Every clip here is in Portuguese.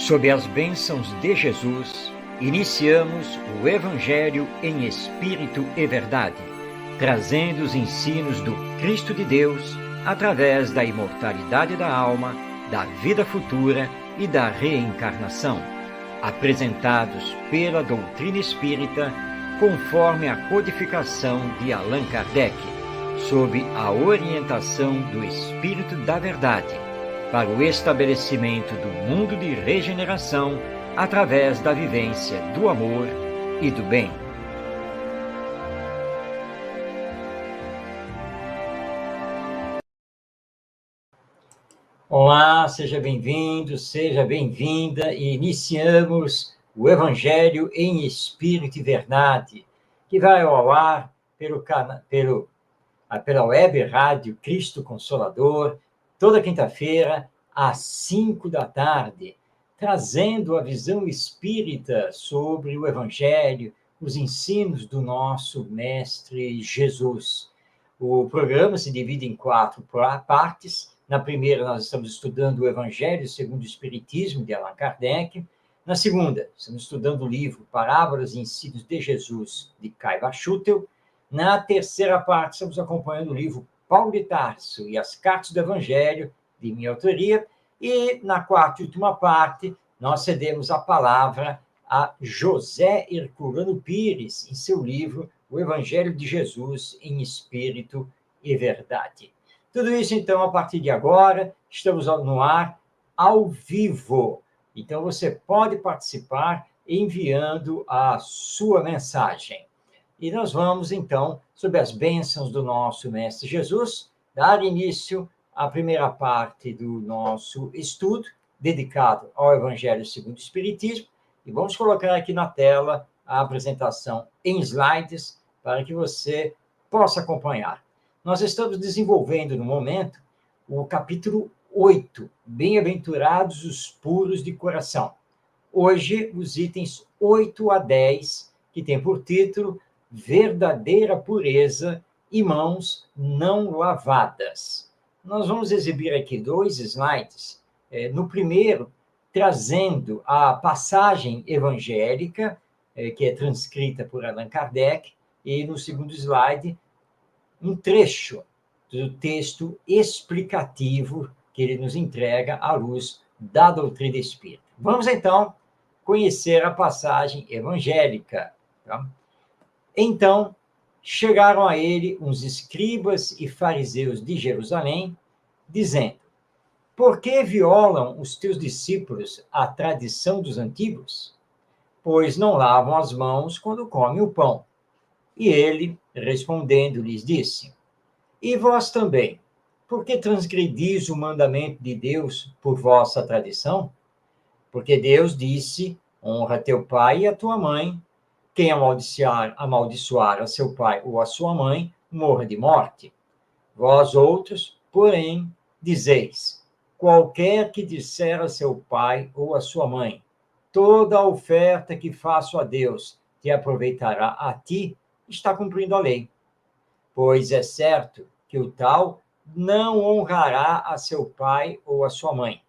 Sob as bênçãos de Jesus, iniciamos o Evangelho em Espírito e Verdade, trazendo os ensinos do Cristo de Deus através da imortalidade da alma, da vida futura e da reencarnação, apresentados pela doutrina espírita conforme a codificação de Allan Kardec, sob a orientação do Espírito da Verdade, para o estabelecimento do mundo de regeneração através da vivência do amor e do bem. Olá, seja bem-vindo, seja bem-vinda, e iniciamos o Evangelho em Espírito e Verdade, que vai ao ar pela web rádio Cristo Consolador, toda quinta-feira, às 5 da tarde, trazendo a visão espírita sobre o Evangelho, os ensinos do nosso Mestre Jesus. O programa se divide em 4 partes. Na primeira, nós estamos estudando o Evangelho segundo o Espiritismo, de Allan Kardec. Na segunda, estamos estudando o livro Parábolas e Ensinos de Jesus, de Kai Wachtel. Na terceira parte, estamos acompanhando o livro Paulo de Tarso e as Cartas do Evangelho, de minha autoria. E na quarta e última parte, nós cedemos a palavra a José Herculano Pires, em seu livro O Evangelho de Jesus em Espírito e Verdade. Tudo isso, então, a partir de agora, estamos no ar ao vivo. Então, você pode participar enviando a sua mensagem. E nós vamos, então, sob as bênçãos do nosso Mestre Jesus, dar início à primeira parte do nosso estudo, dedicado ao Evangelho segundo o Espiritismo, e vamos colocar aqui na tela a apresentação em slides, para que você possa acompanhar. Nós estamos desenvolvendo, no momento, o capítulo 8, Bem-aventurados os puros de coração. Hoje, os itens 8 a 10, que tem por título Verdadeira Pureza e Mãos Não Lavadas. Nós vamos exibir aqui 2 slides. No primeiro, trazendo a passagem evangélica, que é transcrita por Allan Kardec, e no segundo slide, um trecho do texto explicativo que ele nos entrega à luz da doutrina espírita. Vamos, então, conhecer a passagem evangélica. Tá? Então, chegaram a ele uns escribas e fariseus de Jerusalém, dizendo: por que violam os teus discípulos a tradição dos antigos? Pois não lavam as mãos quando comem o pão. E ele, respondendo, lhes disse: e vós também, por que transgredis o mandamento de Deus por vossa tradição? Porque Deus disse: honra teu pai e a tua mãe. Quem amaldiçoar a seu pai ou a sua mãe, morra de morte. Vós outros, porém, dizeis: qualquer que disser a seu pai ou a sua mãe, toda a oferta que faço a Deus te aproveitará a ti, está cumprindo a lei. Pois é certo que o tal não honrará a seu pai ou a sua mãe.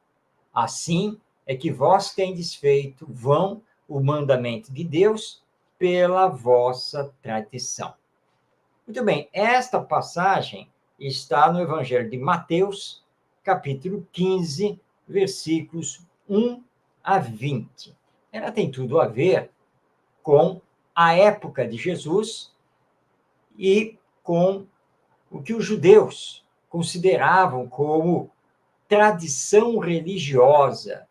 Assim é que vós tendes feito vão o mandamento de Deus pela vossa tradição. Muito bem, esta passagem está no Evangelho de Mateus, capítulo 15, versículos 1 a 20. Ela tem tudo a ver com a época de Jesus e com o que os judeus consideravam como tradição religiosa,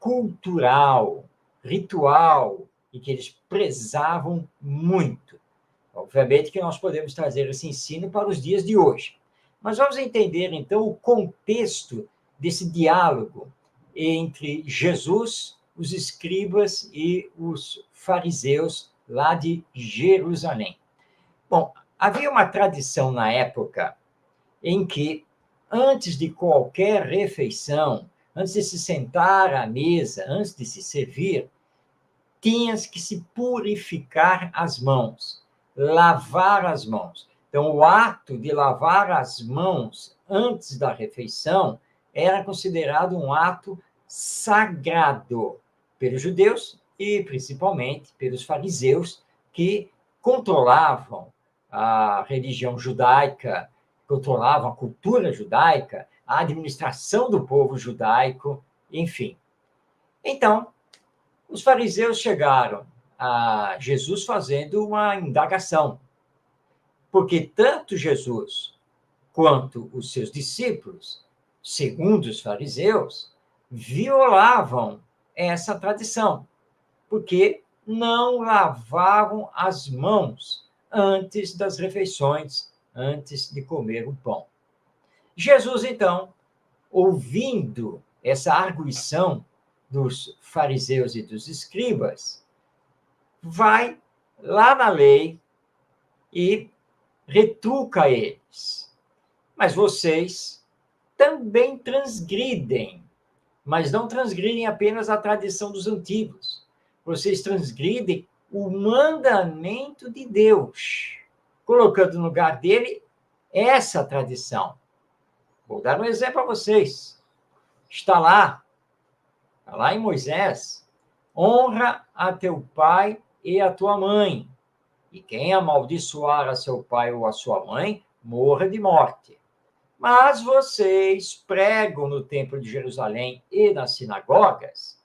cultural, ritual, e que eles prezavam muito. Obviamente que nós podemos trazer esse ensino para os dias de hoje. Mas vamos entender, então, o contexto desse diálogo entre Jesus, os escribas e os fariseus lá de Jerusalém. Bom, havia uma tradição na época em que, antes de qualquer refeição, antes de se sentar à mesa, antes de se servir, tinhas que se purificar as mãos, lavar as mãos. Então, o ato de lavar as mãos antes da refeição era considerado um ato sagrado. pelos judeus e, principalmente, pelos fariseus, que controlavam a religião judaica, controlavam a cultura judaica, a administração do povo judaico, enfim. Então, os fariseus chegaram a Jesus fazendo uma indagação, porque tanto Jesus quanto os seus discípulos, segundo os fariseus, violavam essa tradição, porque não lavavam as mãos antes das refeições, antes de comer o pão. Jesus, então, ouvindo essa arguição dos fariseus e dos escribas, vai lá na lei e retruca eles. Mas vocês também transgridem, mas não transgridem apenas a tradição dos antigos. Vocês transgridem o mandamento de Deus, colocando no lugar dele essa tradição. Vou dar um exemplo a vocês. Está lá em Moisés, honra a teu pai e a tua mãe, e quem amaldiçoar a seu pai ou a sua mãe, morra de morte. Mas vocês pregam no Templo de Jerusalém e nas sinagogas,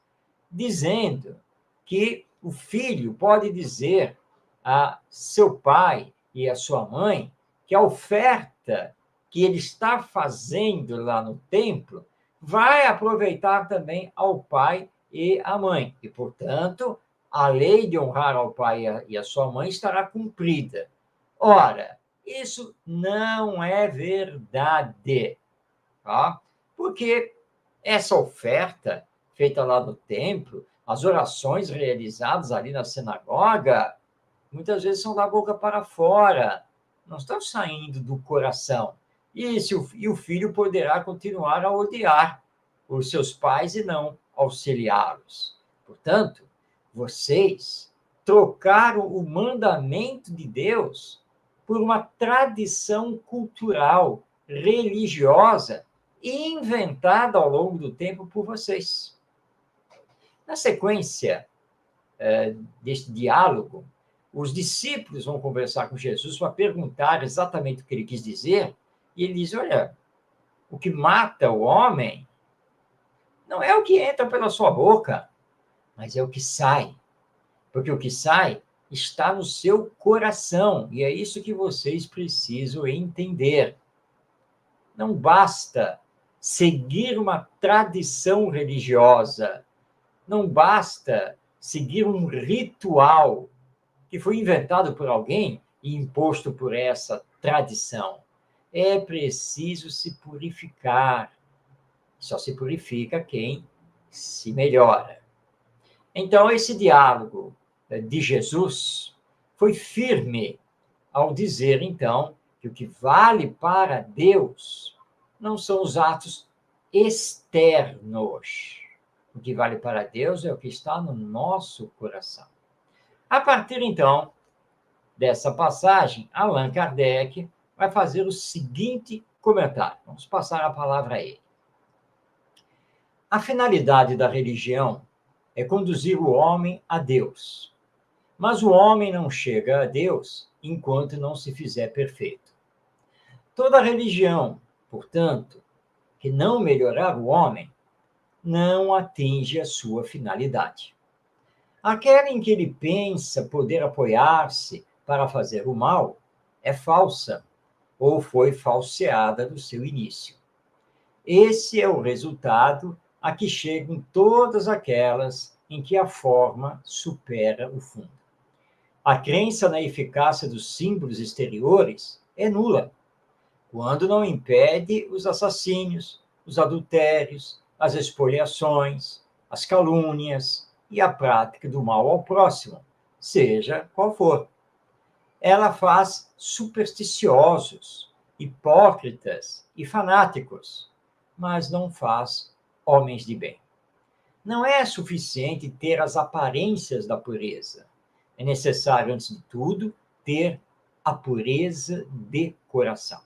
dizendo que o filho pode dizer a seu pai e a sua mãe que a oferta que ele está fazendo lá no templo vai aproveitar também ao pai e à mãe. E, portanto, a lei de honrar ao pai e à sua mãe estará cumprida. Ora, isso não é verdade, tá? Porque essa oferta feita lá no templo, as orações realizadas ali na sinagoga, muitas vezes são da boca para fora, não estão saindo do coração. E o filho poderá continuar a odiar os seus pais e não auxiliá-los. Portanto, vocês trocaram o mandamento de Deus por uma tradição cultural, religiosa, inventada ao longo do tempo por vocês. Na sequência deste diálogo, os discípulos vão conversar com Jesus para perguntar exatamente o que ele quis dizer, e ele diz, olha, o que mata o homem não é o que entra pela sua boca, mas é o que sai. Porque o que sai está no seu coração, e é isso que vocês precisam entender. Não basta seguir uma tradição religiosa, não basta seguir um ritual que foi inventado por alguém e imposto por essa tradição. É preciso se purificar. Só se purifica quem se melhora. Então, esse diálogo de Jesus foi firme ao dizer, então, que o que vale para Deus não são os atos externos. O que vale para Deus é o que está no nosso coração. A partir, então, dessa passagem, Allan Kardec vai fazer o seguinte comentário. Vamos passar a palavra a ele. A finalidade da religião é conduzir o homem a Deus. Mas o homem não chega a Deus enquanto não se fizer perfeito. Toda religião, portanto, que não melhorar o homem, não atinge a sua finalidade. Aquela em que ele pensa poder apoiar-se para fazer o mal é falsa ou foi falseada no seu início. Esse é o resultado a que chegam todas aquelas em que a forma supera o fundo. A crença na eficácia dos símbolos exteriores é nula, quando não impede os assassínios, os adultérios, as espoliações, as calúnias e a prática do mal ao próximo, seja qual for. Ela faz supersticiosos, hipócritas e fanáticos, mas não faz homens de bem. Não é suficiente ter as aparências da pureza. É necessário, antes de tudo, ter a pureza de coração.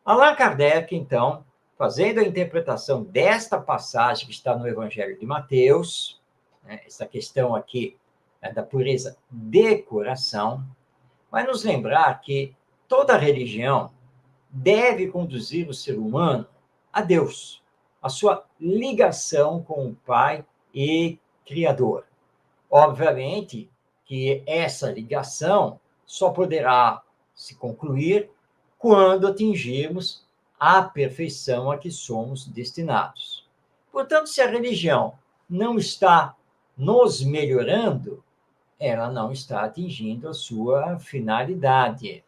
Allan Kardec, então, fazendo a interpretação desta passagem que está no Evangelho de Mateus, né, essa questão aqui da pureza de coração, vai nos lembrar que toda religião deve conduzir o ser humano a Deus, a sua ligação com o Pai e Criador. Obviamente que essa ligação só poderá se concluir quando atingirmos a perfeição a que somos destinados. Portanto, se a religião não está nos melhorando, ela não está atingindo a sua finalidade.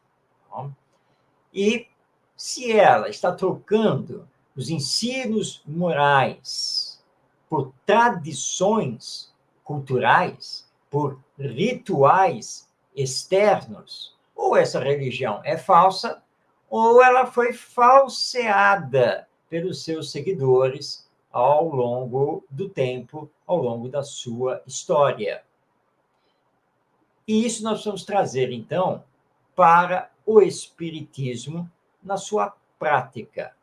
E se ela está trocando os ensinos morais por tradições culturais, por rituais externos, ou essa religião é falsa, ou ela foi falseada pelos seus seguidores ao longo do tempo, ao longo da sua história. E isso nós vamos trazer, então, para o Espiritismo na sua prática.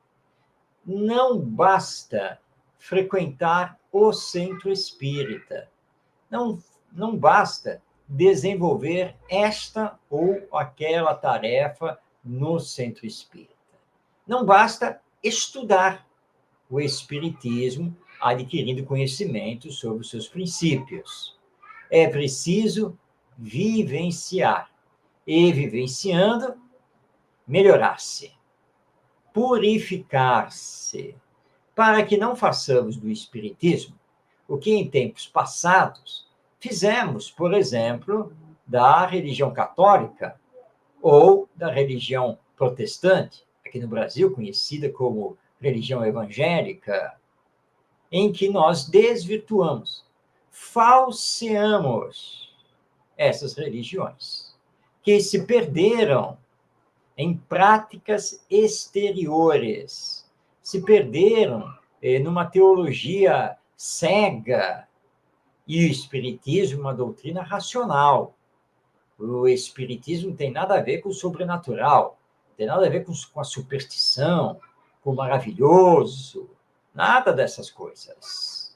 Não basta frequentar o centro espírita. Não basta desenvolver esta ou aquela tarefa no centro espírita. Não basta estudar o Espiritismo, adquirindo conhecimento sobre os seus princípios. É preciso vivenciar. E vivenciando, melhorar-se, purificar-se, para que não façamos do Espiritismo o que em tempos passados fizemos, por exemplo, da religião católica ou da religião protestante, aqui no Brasil conhecida como religião evangélica, em que nós desvirtuamos, falseamos essas religiões, que se perderam em práticas exteriores, se perderam numa teologia cega. E o Espiritismo é uma doutrina racional. O Espiritismo não tem nada a ver com o sobrenatural, não tem nada a ver com a superstição, com o maravilhoso, nada dessas coisas.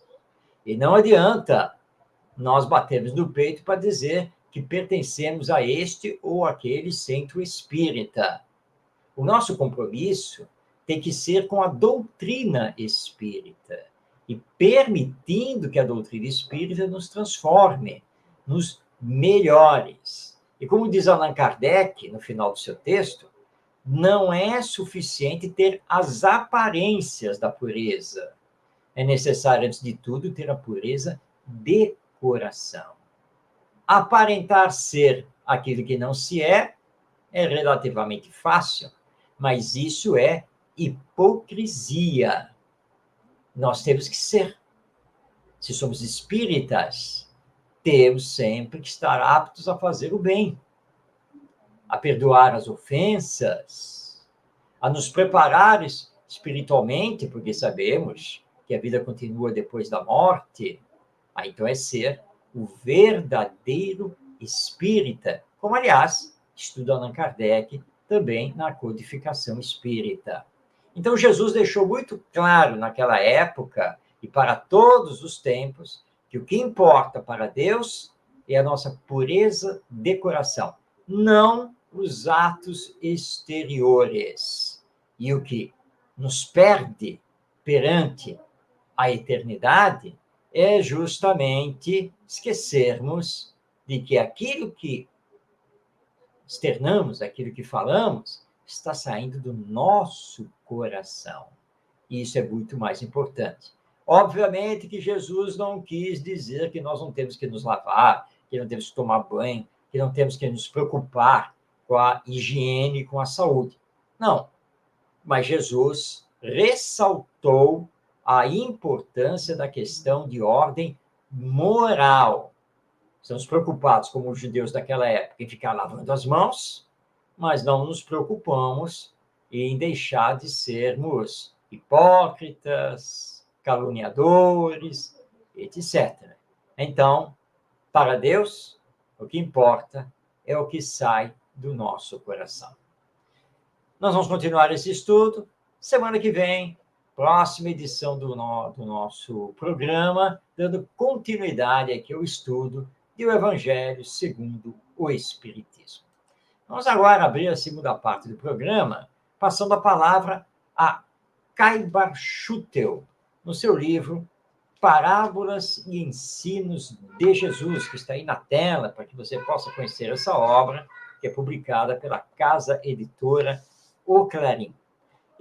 E não adianta nós batermos no peito para dizer que pertencemos a este ou aquele centro espírita. O nosso compromisso tem que ser com a doutrina espírita e permitindo que a doutrina espírita nos transforme, nos melhores. E como diz Allan Kardec, no final do seu texto, não é suficiente ter as aparências da pureza. É necessário, antes de tudo, ter a pureza de coração. Aparentar ser aquilo que não se é relativamente fácil, mas isso é hipocrisia. Nós temos que ser. Se somos espíritas, temos sempre que estar aptos a fazer o bem, a perdoar as ofensas, a nos preparar espiritualmente, porque sabemos que a vida continua depois da morte. Então é ser o verdadeiro espírita, como, aliás, estuda Allan Kardec também na codificação espírita. Então, Jesus deixou muito claro naquela época e para todos os tempos que o que importa para Deus é a nossa pureza de coração, não os atos exteriores. E o que nos perde perante a eternidade é justamente esquecermos de que aquilo que externamos, aquilo que falamos, está saindo do nosso coração. E isso é muito mais importante. Obviamente que Jesus não quis dizer que nós não temos que nos lavar, que não temos que tomar banho, que não temos que nos preocupar com a higiene e com a saúde. Não. Mas Jesus ressaltou a importância da questão de ordem moral. Estamos preocupados, como os judeus daquela época, em ficar lavando as mãos, mas não nos preocupamos em deixar de sermos hipócritas, caluniadores, etc. Então, para Deus, o que importa é o que sai do nosso coração. Nós vamos continuar esse estudo. Semana que vem, próxima edição do nosso programa, dando continuidade aqui ao estudo do Evangelho segundo o Espiritismo. Vamos agora abrir a segunda parte do programa, passando a palavra a Caibar Schutel, no seu livro Parábolas e Ensinos de Jesus, que está aí na tela, para que você possa conhecer essa obra, que é publicada pela casa editora O Clarim.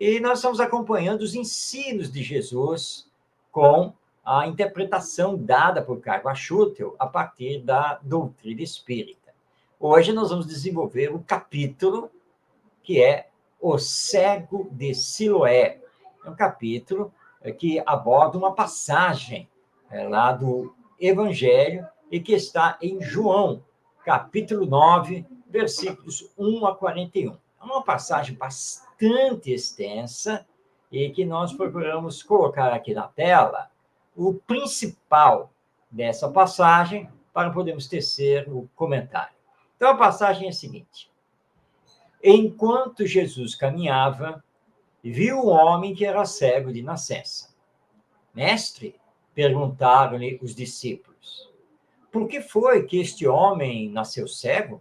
E nós estamos acompanhando os ensinos de Jesus com a interpretação dada por Caibar Schutel a partir da doutrina espírita. Hoje nós vamos desenvolver o capítulo que é O Cego de Siloé. É um capítulo que aborda uma passagem lá do Evangelho e que está em João, capítulo 9, versículos 1 a 41. É uma passagem bastante extensa e que nós procuramos colocar aqui na tela o principal dessa passagem para podermos tecer o comentário. Então, a passagem é a seguinte: enquanto Jesus caminhava, viu um homem que era cego de nascença. Mestre, perguntaram-lhe os discípulos, por que foi que este homem nasceu cego?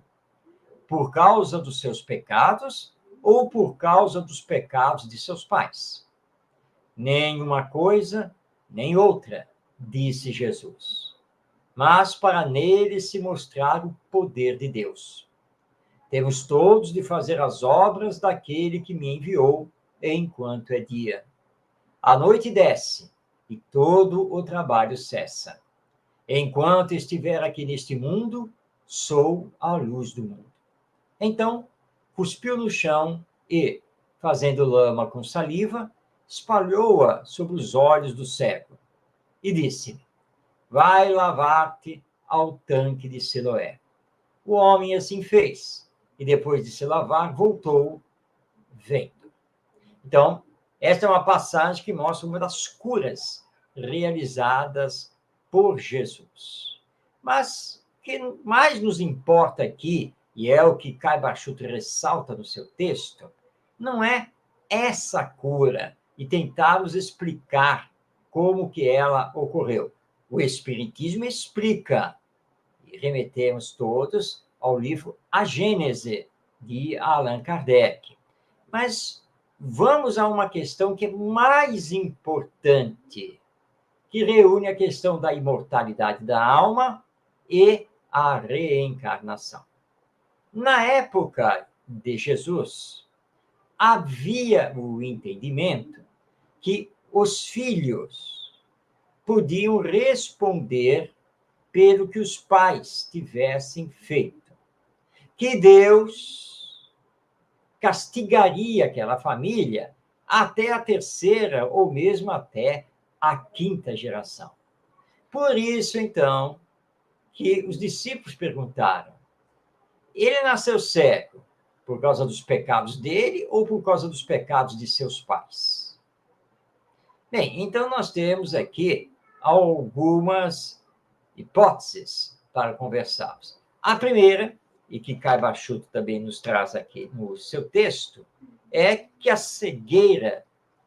Por causa dos seus pecados ou por causa dos pecados de seus pais? Nem uma coisa, nem outra, disse Jesus, mas para nele se mostrar o poder de Deus. Temos todos de fazer as obras daquele que me enviou enquanto é dia. A noite desce e todo o trabalho cessa. Enquanto estiver aqui neste mundo, sou a luz do mundo. Então, cuspiu no chão e, fazendo lama com saliva, espalhou-a sobre os olhos do cego e disse: vai lavar-te ao tanque de Siloé. O homem assim fez, e depois de se lavar, voltou vendo. Então, esta é uma passagem que mostra uma das curas realizadas por Jesus. Mas o que mais nos importa aqui, e é o que Caibar Schutel ressalta no seu texto, não é essa cura e tentarmos explicar como que ela ocorreu. O Espiritismo explica, e remetemos todos ao livro A Gênese, de Allan Kardec. Mas vamos a uma questão que é mais importante, que reúne a questão da imortalidade da alma e a reencarnação. Na época de Jesus, havia o entendimento que os filhos podiam responder pelo que os pais tivessem feito, que Deus castigaria aquela família até a terceira ou mesmo até a quinta geração. Por isso, então, que os discípulos perguntaram: ele nasceu cego por causa dos pecados dele ou por causa dos pecados de seus pais? Bem, então nós temos aqui algumas hipóteses para conversarmos. A primeira, e que Caibar Schutel também nos traz aqui no seu texto, é que a cegueira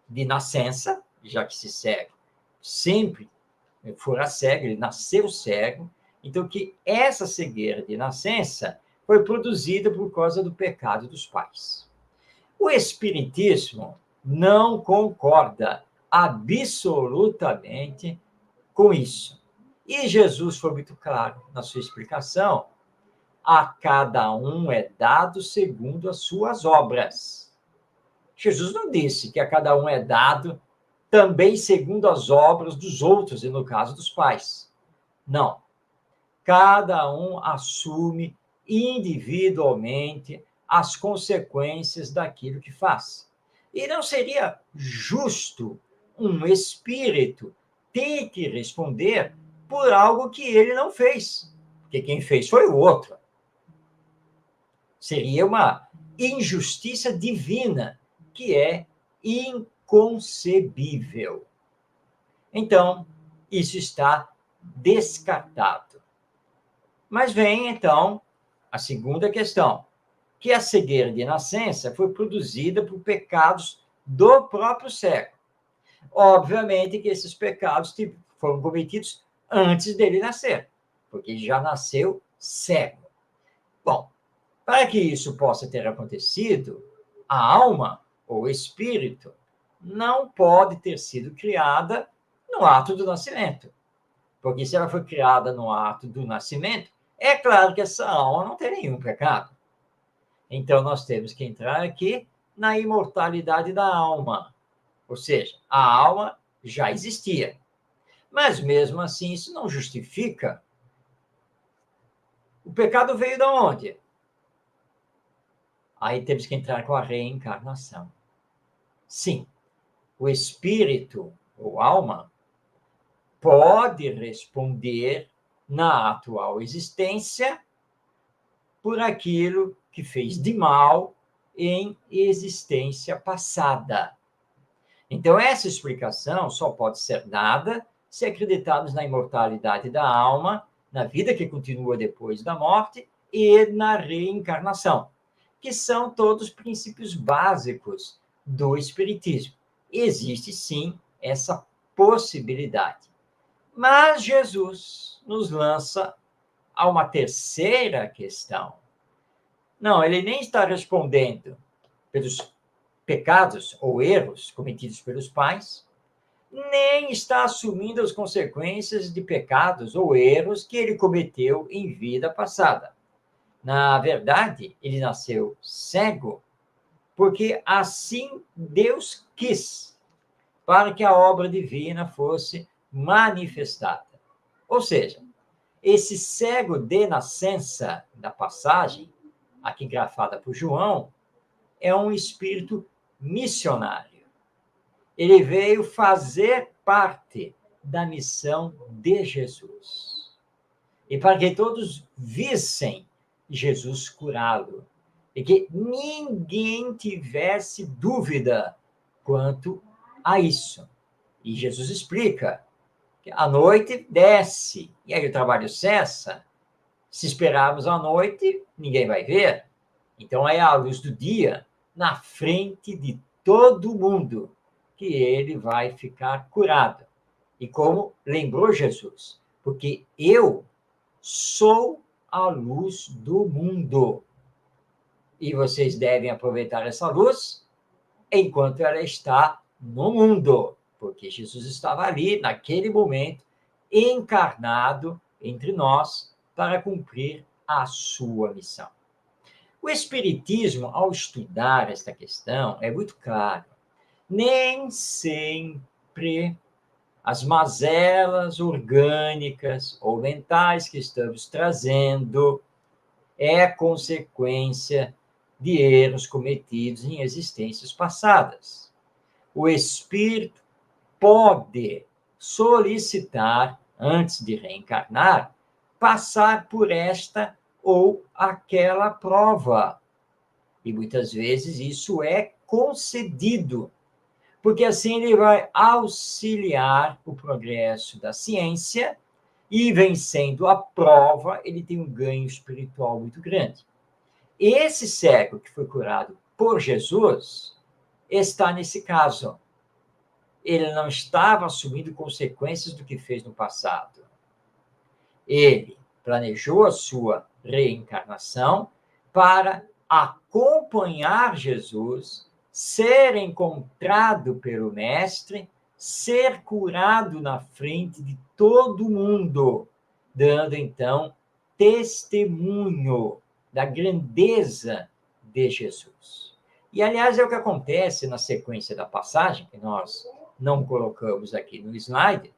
de nascença, já que esse cego sempre fora cego, ele nasceu cego, então que essa cegueira de nascença foi produzida por causa do pecado dos pais. O Espiritismo não concorda absolutamente com isso. E Jesus foi muito claro na sua explicação: a cada um é dado segundo as suas obras. Jesus não disse que a cada um é dado também segundo as obras dos outros, e no caso dos pais. Não. Cada um assume individualmente as consequências daquilo que faz. E não seria justo um espírito ter que responder por algo que ele não fez, porque quem fez foi o outro. Seria uma injustiça divina, que é inconcebível. Então, isso está descartado. Mas vem, então, a segunda questão, que a cegueira de nascença foi produzida por pecados do próprio cego. Obviamente que esses pecados foram cometidos antes dele nascer, porque ele já nasceu cego. Bom, para que isso possa ter acontecido, a alma ou espírito não pode ter sido criada no ato do nascimento. Porque se ela foi criada no ato do nascimento, é claro que essa alma não tem nenhum pecado. Então, nós temos que entrar aqui na imortalidade da alma. Ou seja, a alma já existia. Mas, mesmo assim, isso não justifica. O pecado veio de onde? Aí temos que entrar com a reencarnação. Sim, o espírito ou alma pode responder na atual existência por aquilo que fez de mal em existência passada. Então, essa explicação só pode ser dada se acreditarmos na imortalidade da alma, na vida que continua depois da morte e na reencarnação, que são todos princípios básicos do Espiritismo. Existe, sim, essa possibilidade. Mas Jesus nos lança a uma terceira questão. Não, ele nem está respondendo pelos pecados ou erros cometidos pelos pais, nem está assumindo as consequências de pecados ou erros que ele cometeu em vida passada. Na verdade, ele nasceu cego porque assim Deus quis, para que a obra divina fosse manifestada. Ou seja, esse cego de nascença da passagem, aqui grafada por João, é um espírito missionário. Ele veio fazer parte da missão de Jesus. E para que todos vissem Jesus curá-lo. E que ninguém tivesse dúvida quanto a isso. E Jesus explica que a noite desce, e aí o trabalho cessa. Se esperarmos a noite, ninguém vai ver. Então é a luz do dia, na frente de todo mundo, que ele vai ficar curado. E como lembrou Jesus, porque eu sou a luz do mundo. E vocês devem aproveitar essa luz enquanto ela está no mundo, porque Jesus estava ali, naquele momento, encarnado entre nós para cumprir a sua missão. O Espiritismo, ao estudar esta questão, é muito claro. Nem sempre as mazelas orgânicas ou mentais que estamos trazendo é consequência de erros cometidos em existências passadas. O espírito pode solicitar, antes de reencarnar, passar por esta ou aquela prova. E muitas vezes isso é concedido, porque assim ele vai auxiliar o progresso da ciência e, vencendo a prova, ele tem um ganho espiritual muito grande. Esse cego que foi curado por Jesus está nesse caso. Ele não estava assumindo consequências do que fez no passado. Ele planejou a sua reencarnação para acompanhar Jesus, ser encontrado pelo Mestre, ser curado na frente de todo mundo, dando então testemunho da grandeza de Jesus. E, aliás, é o que acontece na sequência da passagem, que nós não colocamos aqui no slide,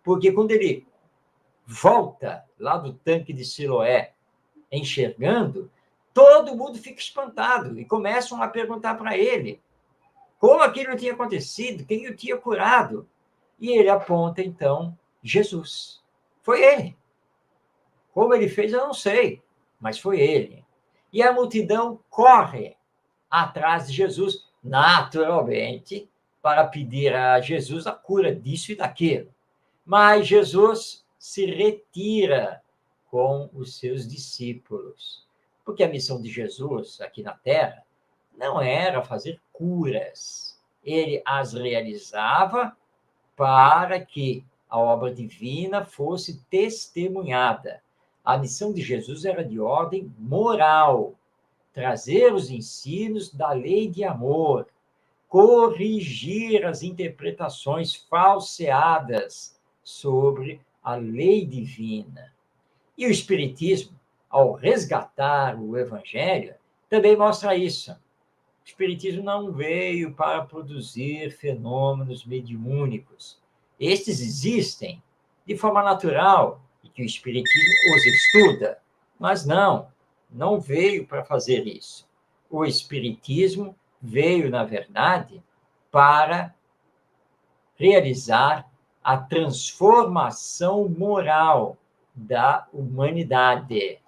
porque quando ele volta lá do tanque de Siloé, enxergando, todo mundo fica espantado e começam a perguntar para ele como aquilo tinha acontecido, quem o tinha curado. E ele aponta, então, Jesus. Foi ele. Como ele fez, eu não sei, mas foi ele. E a multidão corre atrás de Jesus, naturalmente, para pedir a Jesus a cura disso e daquilo. Mas Jesus se retira com os seus discípulos, porque a missão de Jesus aqui na Terra não era fazer curas. Ele as realizava para que a obra divina fosse testemunhada. A missão de Jesus era de ordem moral, trazer os ensinos da lei de amor, corrigir as interpretações falseadas sobre a lei divina. E o Espiritismo, ao resgatar o Evangelho, também mostra isso. O Espiritismo não veio para produzir fenômenos mediúnicos. Estes existem de forma natural e que o Espiritismo os estuda, mas não veio para fazer isso. O Espiritismo veio, na verdade, para realizar a transformação moral da humanidade.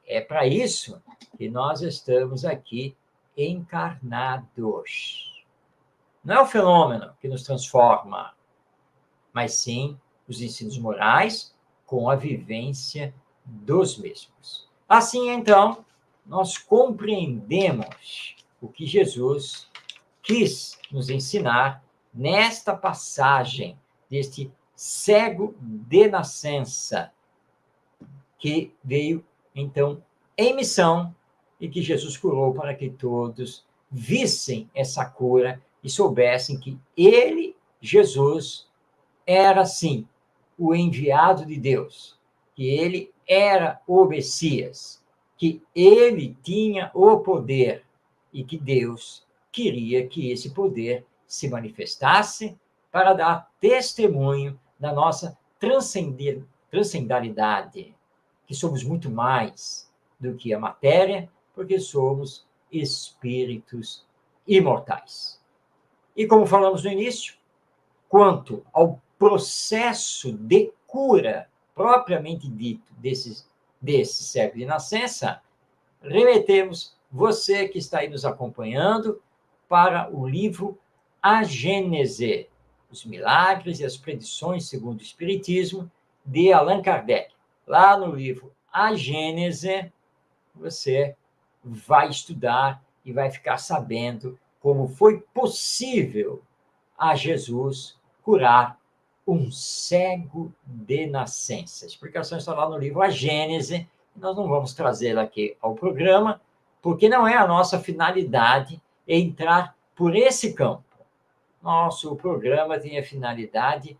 É para isso que nós estamos aqui encarnados. Não é o fenômeno que nos transforma, mas sim os ensinos morais com a vivência dos mesmos. Assim, então, nós compreendemos o que Jesus quis nos ensinar nesta passagem deste cego de nascença, que veio, então, em missão e que Jesus curou para que todos vissem essa cura e soubessem que ele, Jesus, era, sim, o enviado de Deus, que ele era o Messias, que ele tinha o poder e que Deus queria que esse poder se manifestasse para dar testemunho da nossa transcendalidade, que somos muito mais do que a matéria, porque somos espíritos imortais. E como falamos no início, quanto ao processo de cura propriamente dito desse cego de nascença, remetemos você que está aí nos acompanhando para o livro A Gênese, os milagres e as predições segundo o Espiritismo, de Allan Kardec. Lá no livro A Gênese, você vai estudar e vai ficar sabendo como foi possível a Jesus curar um cego de nascença. A explicação está lá no livro A Gênese. Nós não vamos trazê-la aqui ao programa, porque não é a nossa finalidade entrar por esse campo. Nosso programa tem a finalidade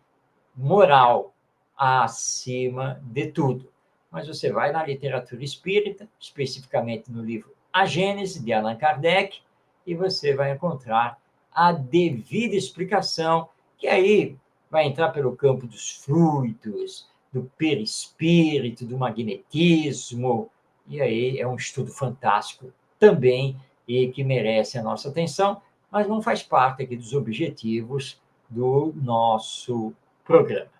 moral acima de tudo. Mas você vai na literatura espírita, especificamente no livro A Gênese, de Allan Kardec, e você vai encontrar a devida explicação, que aí vai entrar pelo campo dos fluidos, do perispírito, do magnetismo, e aí é um estudo fantástico também e que merece a nossa atenção, mas não faz parte aqui dos objetivos do nosso programa.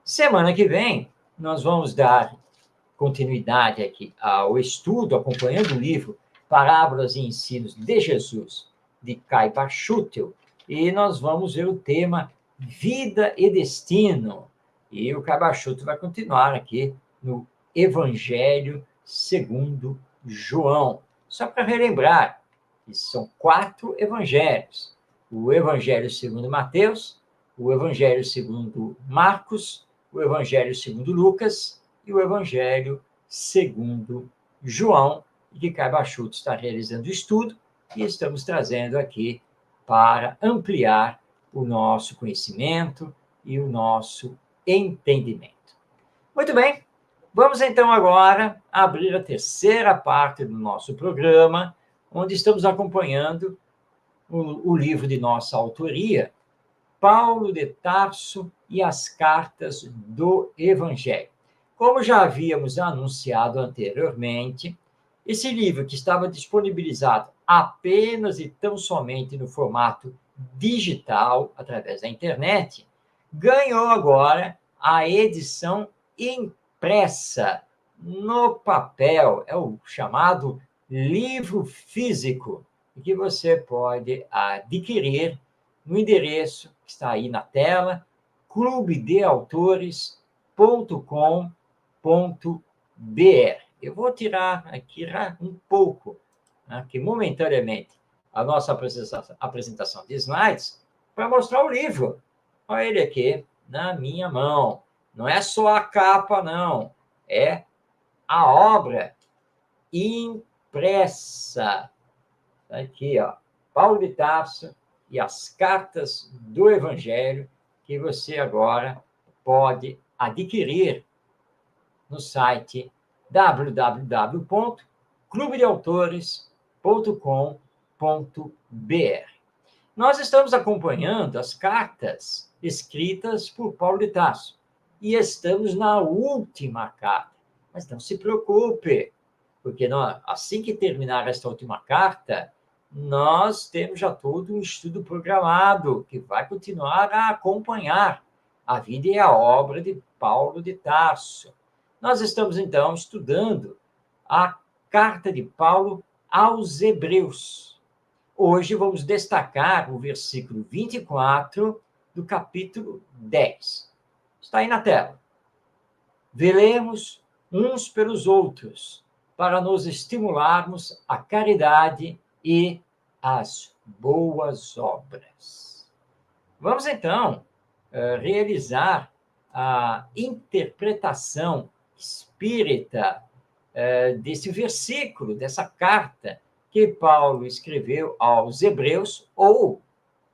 Semana que vem, nós vamos dar continuidade aqui ao estudo, acompanhando o livro Parábolas e Ensinos de Jesus, de Kai Barchutel, e nós vamos ver o tema Vida e Destino. E o Kai Barchutel vai continuar aqui no Evangelho segundo João. Só para relembrar, são 4 evangelhos. O Evangelho segundo Mateus, o Evangelho segundo Marcos, o Evangelho segundo Lucas e o Evangelho segundo João, que Kai Barchutel está realizando o estudo e estamos trazendo aqui para ampliar o nosso conhecimento e o nosso entendimento. Muito bem, vamos então agora abrir a terceira parte do nosso programa, onde estamos acompanhando o livro de nossa autoria, Paulo de Tarso e as Cartas do Evangelho. Como já havíamos anunciado anteriormente, esse livro, que estava disponibilizado apenas e tão somente no formato digital, através da internet, ganhou agora a edição impressa no papel. É o chamado livro físico, que você pode adquirir no endereço que está aí na tela, clubedeautores.com.br. Eu vou tirar aqui um pouco, aqui momentaneamente, a nossa apresentação de slides para mostrar o livro. Olha ele aqui na minha mão. Não é só a capa, não. É a obra impressa. Tá aqui, ó. Paulo de Tarso e as cartas do Evangelho, que você agora pode adquirir no site www.clubedeautores.com.br. Nós estamos acompanhando as cartas escritas por Paulo de Tarso e estamos na última carta. Mas não se preocupe, porque assim que terminar esta última carta, nós temos já todo um estudo programado que vai continuar a acompanhar a vida e a obra de Paulo de Tarso. Nós estamos, então, estudando a carta de Paulo aos Hebreus. Hoje vamos destacar o versículo 24 do capítulo 10. Está aí na tela. Velemos uns pelos outros, para nos estimularmos à caridade e às boas obras. Vamos, então, realizar a interpretação espírita desse versículo, dessa carta que Paulo escreveu aos hebreus ou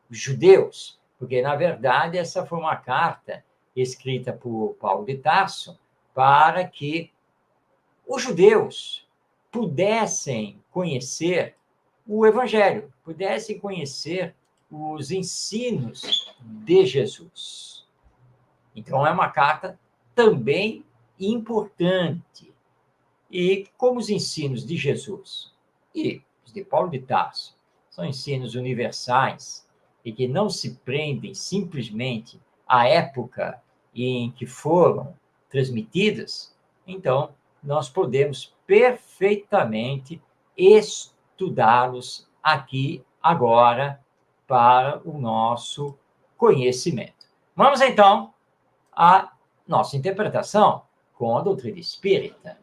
judeus, porque, na verdade, essa foi uma carta escrita por Paulo de Tarso para que os judeus pudessem conhecer o Evangelho, pudessem conhecer os ensinos de Jesus. Então, é uma carta também importante. E como os ensinos de Jesus e os de Paulo de Tarso são ensinos universais e que não se prendem simplesmente à época em que foram transmitidas, então nós podemos perfeitamente estudá-los aqui agora para o nosso conhecimento. Vamos então à nossa interpretação com a doutrina espírita.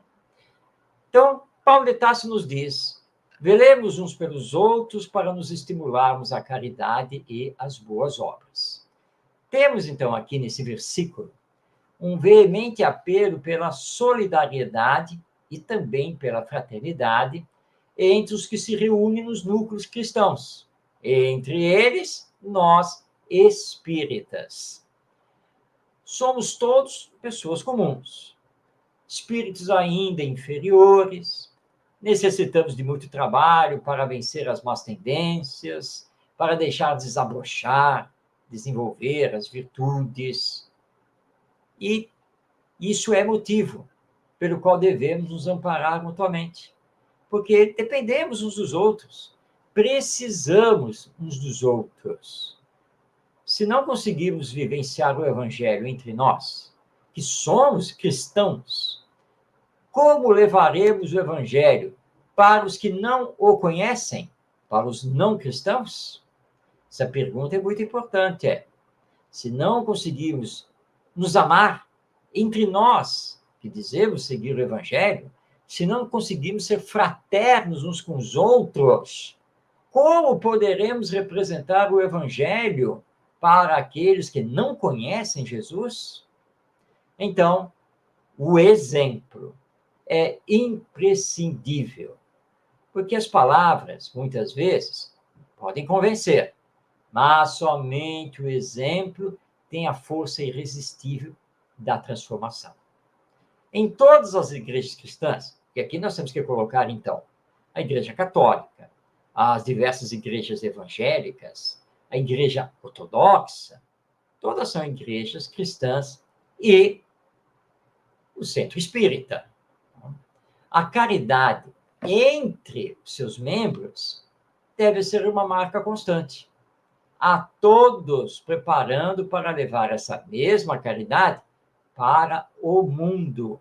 Então, Paulo de Tarso nos diz: velemos uns pelos outros para nos estimularmos à caridade e às boas obras. Temos, então, aqui nesse versículo, um veemente apelo pela solidariedade e também pela fraternidade entre os que se reúnem nos núcleos cristãos, entre eles, nós espíritas. Somos todos pessoas comuns, espíritos ainda inferiores, necessitamos de muito trabalho para vencer as más tendências, para deixar desabrochar, desenvolver as virtudes. E isso é motivo pelo qual devemos nos amparar mutuamente, porque dependemos uns dos outros, precisamos uns dos outros. Se não conseguirmos vivenciar o Evangelho entre nós, que somos cristãos, como levaremos o Evangelho para os que não o conhecem, para os não cristãos? Essa pergunta é muito importante. Se não conseguirmos nos amar entre nós, que dizemos seguir o Evangelho, se não conseguirmos ser fraternos uns com os outros, como poderemos representar o Evangelho para aqueles que não conhecem Jesus? Então, o exemplo é imprescindível, porque as palavras, muitas vezes, podem convencer, mas somente o exemplo tem a força irresistível da transformação. Em todas as igrejas cristãs, e aqui nós temos que colocar, então, a Igreja Católica, as diversas igrejas evangélicas, a Igreja Ortodoxa, todas são igrejas cristãs e o Centro Espírita. A caridade entre os seus membros deve ser uma marca constante. A todos preparando para levar essa mesma caridade para o mundo.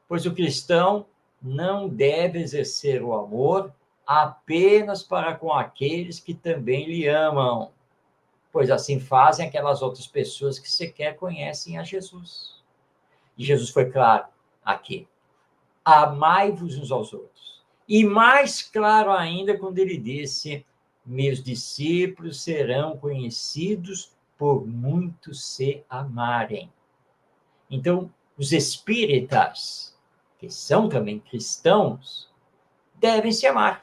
Pois o cristão não deve exercer o amor apenas para com aqueles que também lhe amam, pois assim fazem aquelas outras pessoas que sequer conhecem a Jesus. E Jesus foi claro aqui: amai-vos uns aos outros. E mais claro ainda quando ele disse: meus discípulos serão conhecidos por muitos se amarem. Então, os espíritas, que são também cristãos, devem se amar.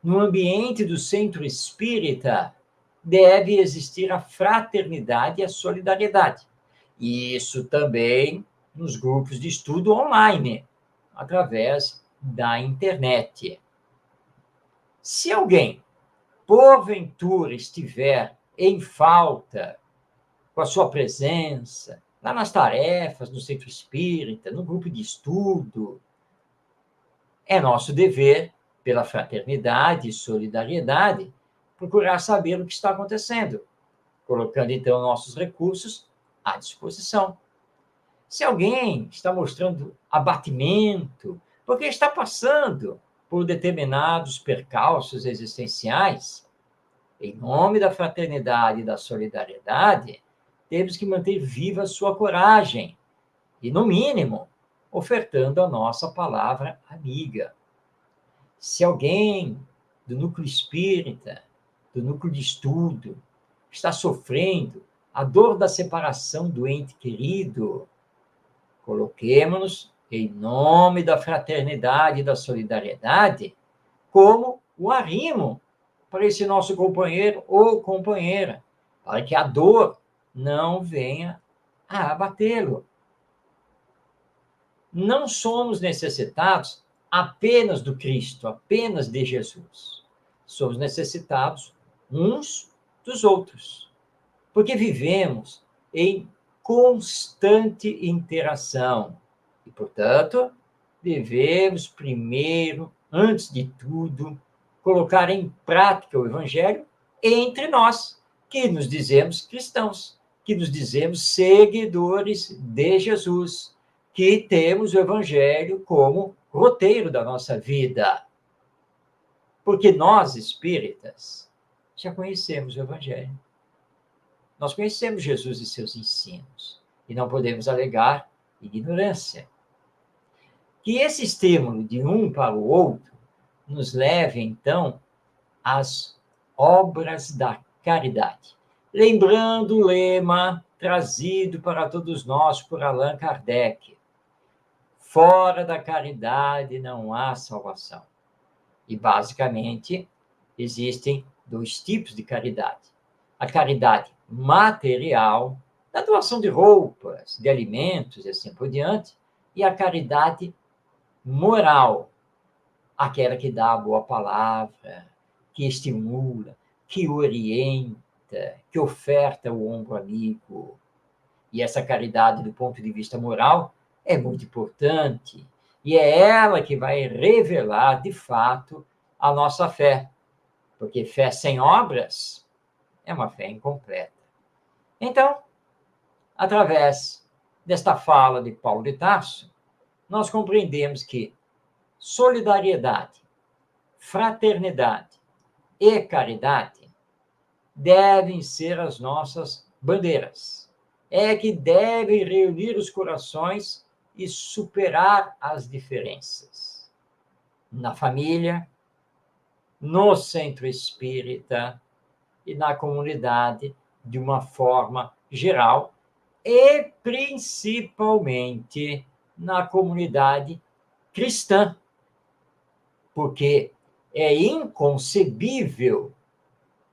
No ambiente do centro espírita, deve existir a fraternidade e a solidariedade. E isso também nos grupos de estudo online, através da internet. Se alguém, porventura, estiver em falta com a sua presença, lá nas tarefas do centro espírita, no grupo de estudo, é nosso dever, pela fraternidade e solidariedade, procurar saber o que está acontecendo, colocando então nossos recursos à disposição. Se alguém está mostrando abatimento, porque está passando por determinados percalços existenciais, em nome da fraternidade e da solidariedade, temos que manter viva a sua coragem e, no mínimo, ofertando a nossa palavra amiga. Se alguém do núcleo espírita, do núcleo de estudo, está sofrendo a dor da separação do ente querido, coloquemo-nos, em nome da fraternidade e da solidariedade, como o arrimo para esse nosso companheiro ou companheira, para que a dor não venha a abatê-lo. Não somos necessitados apenas do Cristo, apenas de Jesus. Somos necessitados uns dos outros, porque vivemos em constante interação e, portanto, devemos primeiro, antes de tudo, colocar em prática o Evangelho entre nós, que nos dizemos cristãos, que nos dizemos seguidores de Jesus, que temos o Evangelho como roteiro da nossa vida. Porque nós, espíritas, já conhecemos o Evangelho. Nós conhecemos Jesus e seus ensinos, e não podemos alegar ignorância. Que esse estímulo de um para o outro nos leve, então, às obras da caridade. Lembrando o lema trazido para todos nós por Allan Kardec: fora da caridade não há salvação. E, basicamente, existem dois tipos de caridade. A caridade material, da doação de roupas, de alimentos e assim por diante, e a caridade moral, aquela que dá a boa palavra, que estimula, que orienta, que oferta o ombro amigo. E essa caridade, do ponto de vista moral, é muito importante. E é ela que vai revelar, de fato, a nossa fé. Porque fé sem obras é uma fé incompleta. Então, através desta fala de Paulo de Tarso, nós compreendemos que solidariedade, fraternidade e caridade devem ser as nossas bandeiras. É que devem reunir os corações e superar as diferenças. Na família, no centro espírita e na comunidade, de uma forma geral, e principalmente na comunidade cristã, porque é inconcebível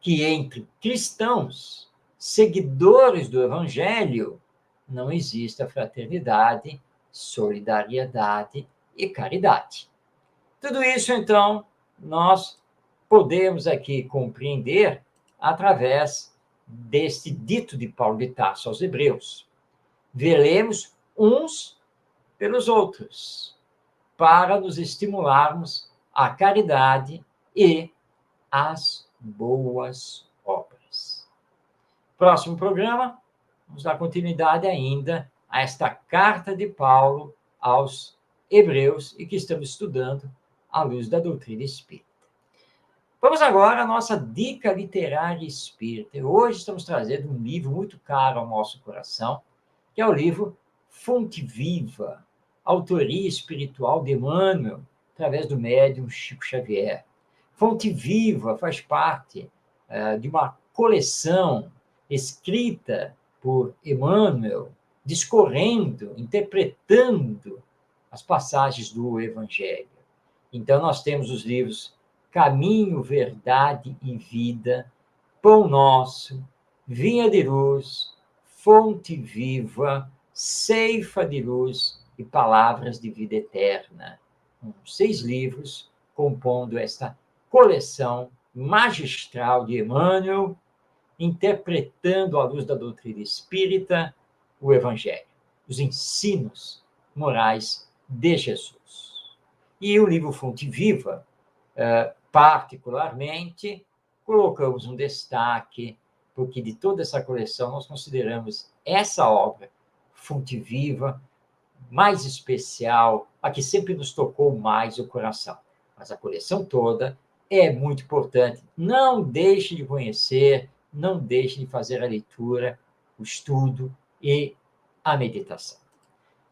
que entre cristãos, seguidores do Evangelho, não exista fraternidade, solidariedade e caridade. Tudo isso, então, nós podemos aqui compreender através deste dito de Paulo de Tarso aos Hebreus: velemos uns pelos outros, para nos estimularmos à caridade e às boas obras. Próximo programa, vamos dar continuidade ainda a esta carta de Paulo aos Hebreus e que estamos estudando à luz da doutrina espírita. Vamos agora à nossa dica literária espírita. Hoje estamos trazendo um livro muito caro ao nosso coração, que é o livro Fonte Viva, autoria espiritual de Emmanuel, através do médium Chico Xavier. Fonte Viva faz parte de uma coleção escrita por Emmanuel, discorrendo, interpretando as passagens do Evangelho. Então, nós temos os livros Caminho, Verdade e Vida, Pão Nosso, Vinha de Luz, Fonte Viva, Ceifa de Luz e Palavras de Vida Eterna. 6 livros compondo esta coleção magistral de Emmanuel, interpretando à luz da doutrina espírita o Evangelho, os ensinos morais de Jesus. E o livro Fonte Viva, particularmente, colocamos um destaque, porque de toda essa coleção nós consideramos essa obra, Fonte Viva, mais especial, a que sempre nos tocou mais o coração. Mas a coleção toda é muito importante. Não deixe de conhecer, não deixe de fazer a leitura, o estudo e a meditação.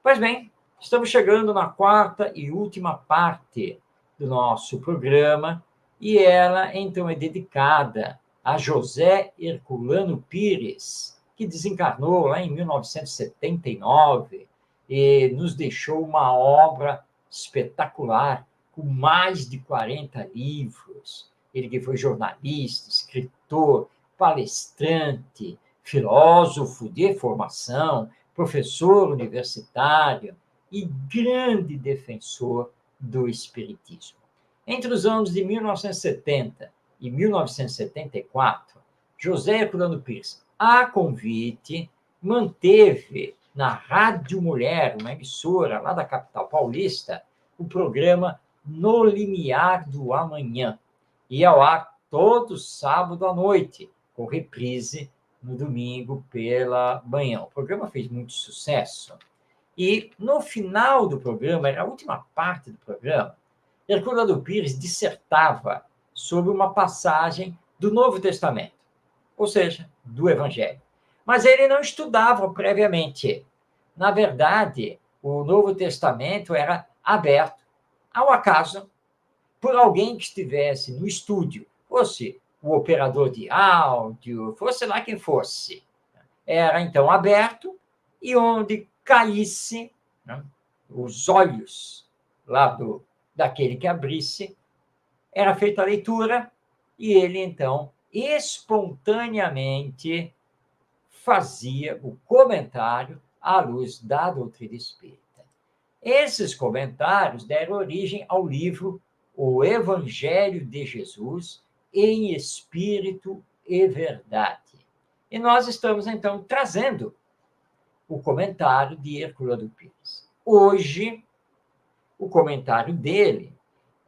Pois bem, estamos chegando na 4ª e última parte do nosso programa, e ela, então, é dedicada a José Herculano Pires, que desencarnou lá em 1979 e nos deixou uma obra espetacular, com mais de 40 livros. Ele que foi jornalista, escritor, palestrante, filósofo de formação, professor universitário e grande defensor do espiritismo. Entre os anos de 1970 e 1974, José Herculano Pires, a convite, manteve na Rádio Mulher, uma emissora lá da capital paulista, o programa No Limiar do Amanhã, e ao ar todo sábado à noite, com reprise no domingo pela manhã. O programa fez muito sucesso. E no final do programa, era a última parte do programa, Herculano Pires dissertava sobre uma passagem do Novo Testamento, ou seja, do Evangelho. Mas ele não estudava previamente. Na verdade, o Novo Testamento era aberto ao acaso por alguém que estivesse no estúdio, fosse o operador de áudio, fosse lá quem fosse. Era, então, aberto e onde caísse, né, os olhos lá daquele que abrisse, era feita a leitura e ele, então, espontaneamente fazia o comentário à luz da doutrina espírita. Esses comentários deram origem ao livro O Evangelho de Jesus em Espírito e Verdade. E nós estamos, então, trazendo o comentário de Herculano Pires. Hoje, o comentário dele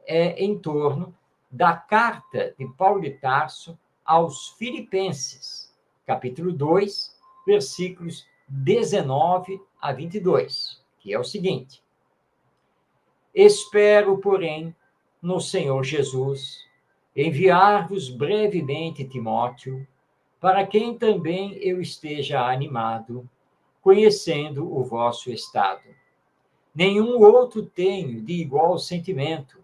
é em torno da carta de Paulo de Tarso aos Filipenses, capítulo 2, versículos 19 a 22, que é o seguinte: espero, porém, no Senhor Jesus, enviar-vos brevemente Timóteo, para quem também eu esteja animado, conhecendo o vosso estado. Nenhum outro tenho de igual sentimento,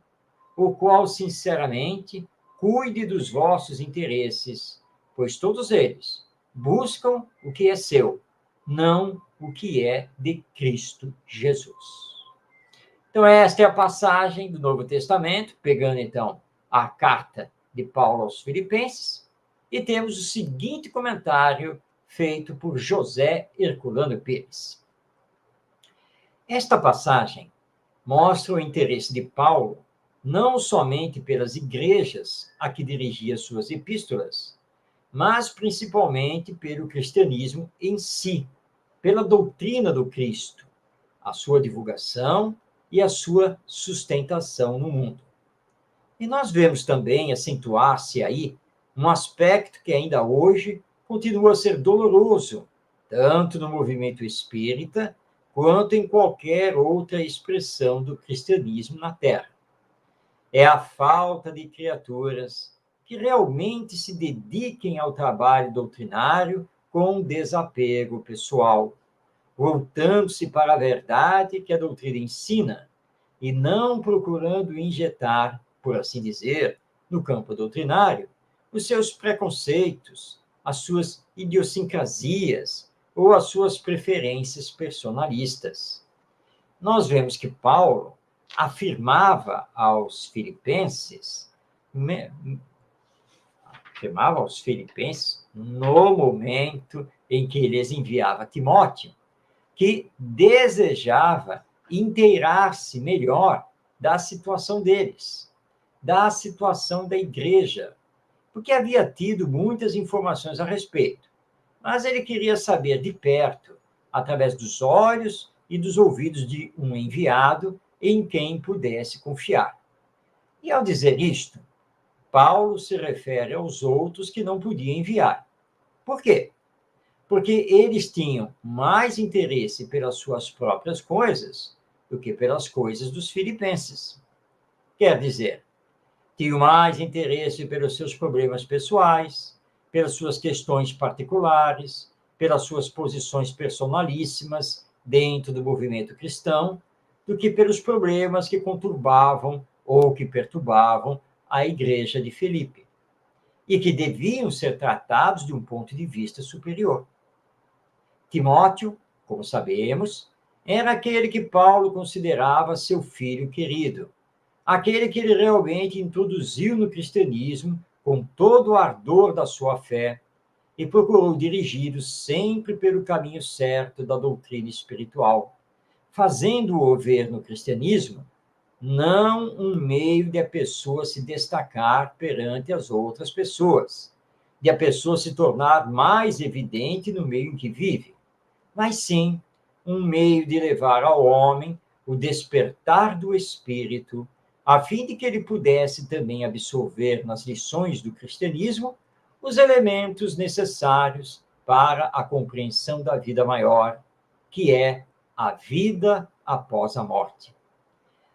o qual, sinceramente, cuide dos vossos interesses, pois todos eles buscam o que é seu, não o que é de Cristo Jesus. Então, esta é a passagem do Novo Testamento, pegando, então, a carta de Paulo aos Filipenses, e temos o seguinte comentário feito por José Herculano Pires. Esta passagem mostra o interesse de Paulo não somente pelas igrejas a que dirigia suas epístolas, mas principalmente pelo cristianismo em si, pela doutrina do Cristo, a sua divulgação e a sua sustentação no mundo. E nós vemos também acentuar-se aí um aspecto que ainda hoje continua a ser doloroso, tanto no movimento espírita, quanto em qualquer outra expressão do cristianismo na Terra. É a falta de criaturas que realmente se dediquem ao trabalho doutrinário com desapego pessoal, voltando-se para a verdade que a doutrina ensina e não procurando injetar, por assim dizer, no campo doutrinário, os seus preconceitos, às suas idiosincrasias ou às suas preferências personalistas. Nós vemos que Paulo afirmava aos filipenses, no momento em que lhes enviava Timóteo, que desejava inteirar-se melhor da situação deles, da situação da igreja, porque havia tido muitas informações a respeito, mas ele queria saber de perto, através dos olhos e dos ouvidos de um enviado em quem pudesse confiar. E ao dizer isto, Paulo se refere aos outros que não podia enviar. Por quê? Porque eles tinham mais interesse pelas suas próprias coisas do que pelas coisas dos filipenses. Quer dizer, tinham mais interesse pelos seus problemas pessoais, pelas suas questões particulares, pelas suas posições personalíssimas dentro do movimento cristão, do que pelos problemas que conturbavam ou que perturbavam a igreja de Filipe, e que deviam ser tratados de um ponto de vista superior. Timóteo, como sabemos, era aquele que Paulo considerava seu filho querido, aquele que ele realmente introduziu no cristianismo com todo o ardor da sua fé e procurou dirigi-lo sempre pelo caminho certo da doutrina espiritual, fazendo-o ver no cristianismo não um meio de a pessoa se destacar perante as outras pessoas, de a pessoa se tornar mais evidente no meio em que vive, mas sim um meio de levar ao homem o despertar do espírito, a fim de que ele pudesse também absorver nas lições do cristianismo os elementos necessários para a compreensão da vida maior, que é a vida após a morte.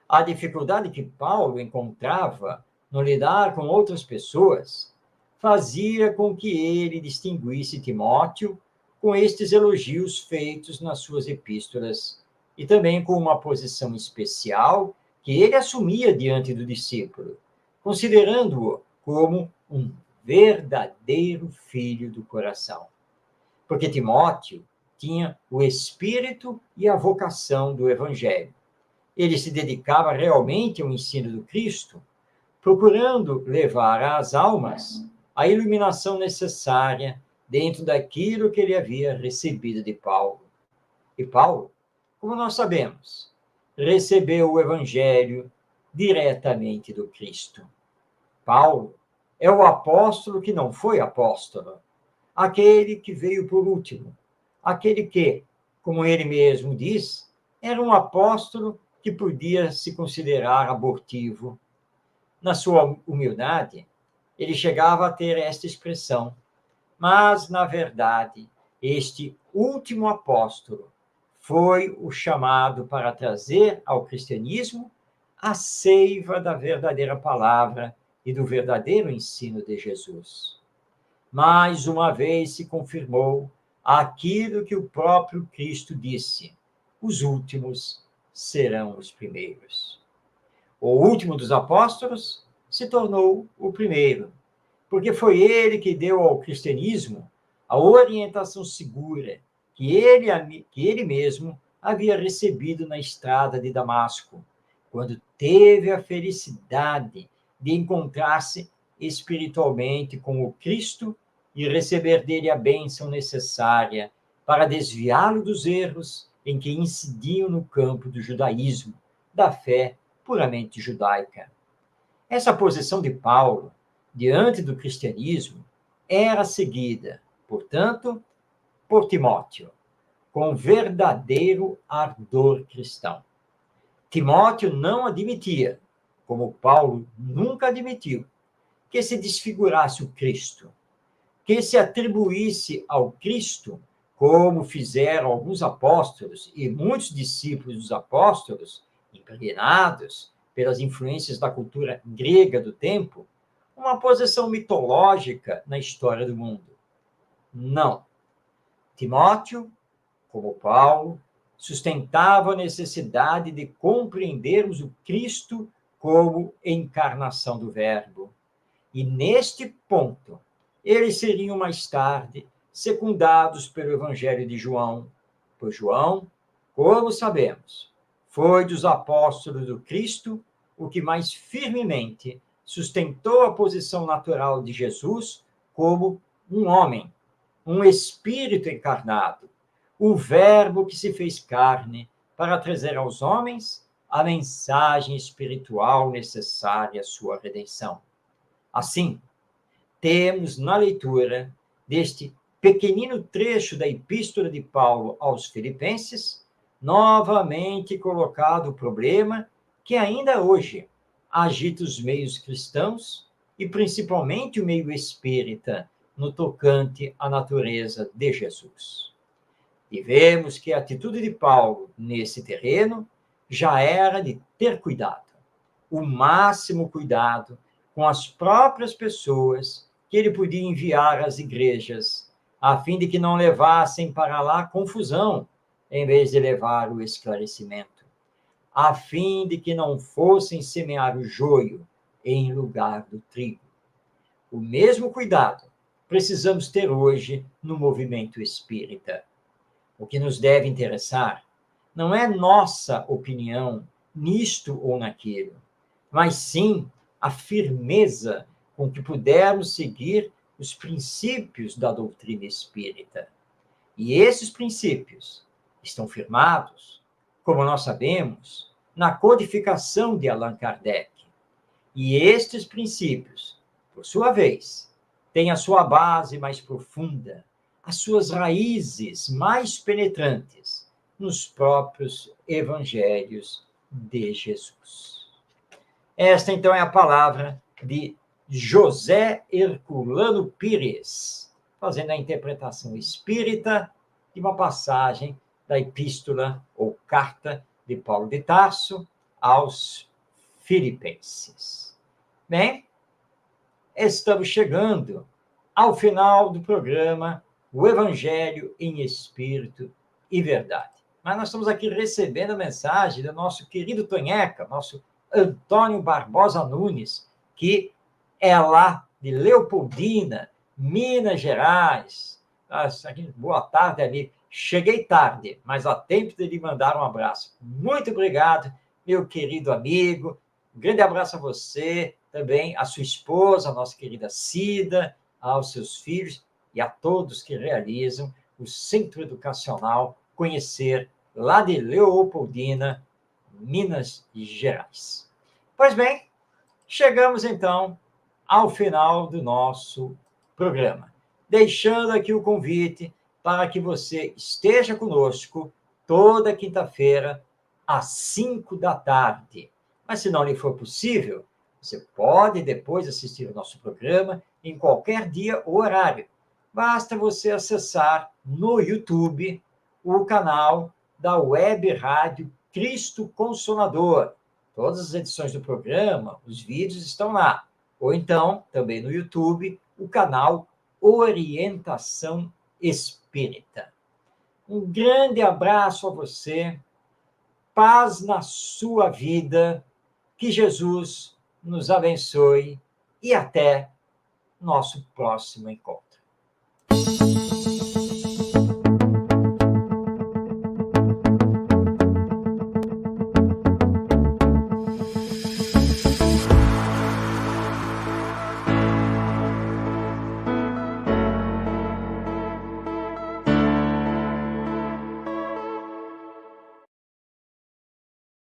A dificuldade que Paulo encontrava no lidar com outras pessoas fazia com que ele distinguisse Timóteo com estes elogios feitos nas suas epístolas e também com uma posição especial que ele assumia diante do discípulo, considerando-o como um verdadeiro filho do coração. Porque Timóteo tinha o espírito e a vocação do evangelho. Ele se dedicava realmente ao ensino do Cristo, procurando levar às almas a iluminação necessária dentro daquilo que ele havia recebido de Paulo. E Paulo, como nós sabemos, recebeu o evangelho diretamente do Cristo. Paulo é o apóstolo que não foi apóstolo, aquele que veio por último, aquele que, como ele mesmo diz, era um apóstolo que podia se considerar abortivo. Na sua humildade, ele chegava a ter esta expressão, mas, na verdade, este último apóstolo foi o chamado para trazer ao cristianismo a seiva da verdadeira palavra e do verdadeiro ensino de Jesus. Mais uma vez se confirmou aquilo que o próprio Cristo disse: os últimos serão os primeiros. O último dos apóstolos se tornou o primeiro, porque foi ele que deu ao cristianismo a orientação segura que ele mesmo havia recebido na estrada de Damasco, quando teve a felicidade de encontrar-se espiritualmente com o Cristo e receber dele a bênção necessária para desviá-lo dos erros em que incidiam no campo do judaísmo, da fé puramente judaica. Essa posição de Paulo diante do cristianismo era seguida, portanto, por Timóteo, com verdadeiro ardor cristão. Timóteo não admitia, como Paulo nunca admitiu, que se desfigurasse o Cristo, que se atribuísse ao Cristo, como fizeram alguns apóstolos e muitos discípulos dos apóstolos, impregnados pelas influências da cultura grega do tempo, uma posição mitológica na história do mundo. Não. Timóteo, como Paulo, sustentava a necessidade de compreendermos o Cristo como encarnação do Verbo. E neste ponto, eles seriam mais tarde secundados pelo Evangelho de João, pois João, como sabemos, foi dos apóstolos do Cristo o que mais firmemente sustentou a posição natural de Jesus como um homem, um espírito encarnado, o Verbo que se fez carne para trazer aos homens a mensagem espiritual necessária à sua redenção. Assim, temos na leitura deste pequenino trecho da Epístola de Paulo aos Filipenses, novamente colocado o problema que ainda hoje agita os meios cristãos e principalmente o meio espírita no tocante à natureza de Jesus. E vemos que a atitude de Paulo nesse terreno já era de ter cuidado, o máximo cuidado com as próprias pessoas que ele podia enviar às igrejas, a fim de que não levassem para lá confusão, em vez de levar o esclarecimento, a fim de que não fossem semear o joio em lugar do trigo. O mesmo cuidado precisamos ter hoje no movimento espírita. O que nos deve interessar não é nossa opinião nisto ou naquilo, mas sim a firmeza com que pudermos seguir os princípios da doutrina espírita. E esses princípios estão firmados, como nós sabemos, na codificação de Allan Kardec. E estes princípios, por sua vez, têm a sua base mais profunda, as suas raízes mais penetrantes nos próprios evangelhos de Jesus. Esta, então, é a palavra de José Herculano Pires, fazendo a interpretação espírita de uma passagem da epístola ou carta de Paulo de Tarso aos Filipenses. Bem, estamos chegando ao final do programa O Evangelho em Espírito e Verdade. Mas nós estamos aqui recebendo a mensagem do nosso querido Tonheca, nosso Antônio Barbosa Nunes, que é lá de Leopoldina, Minas Gerais. Boa tarde, amigo. Cheguei tarde, mas há tempo de lhe mandar um abraço. Muito obrigado, meu querido amigo. Um grande abraço a você, também a sua esposa, a nossa querida Cida, aos seus filhos e a todos que realizam o Centro Educacional Conhecer, lá de Leopoldina, Minas Gerais. Pois bem, chegamos então ao final do nosso programa, deixando aqui o convite para que você esteja conosco toda quinta-feira, às 5 da tarde. Mas se não lhe for possível, você pode depois assistir o nosso programa em qualquer dia ou horário. Basta você acessar no YouTube o canal da Web Rádio Cristo Consolador. Todas as edições do programa, os vídeos estão lá. Ou então, também no YouTube, o canal Orientação Espírita. Um grande abraço a você, paz na sua vida, que Jesus nos abençoe e até nosso próximo encontro.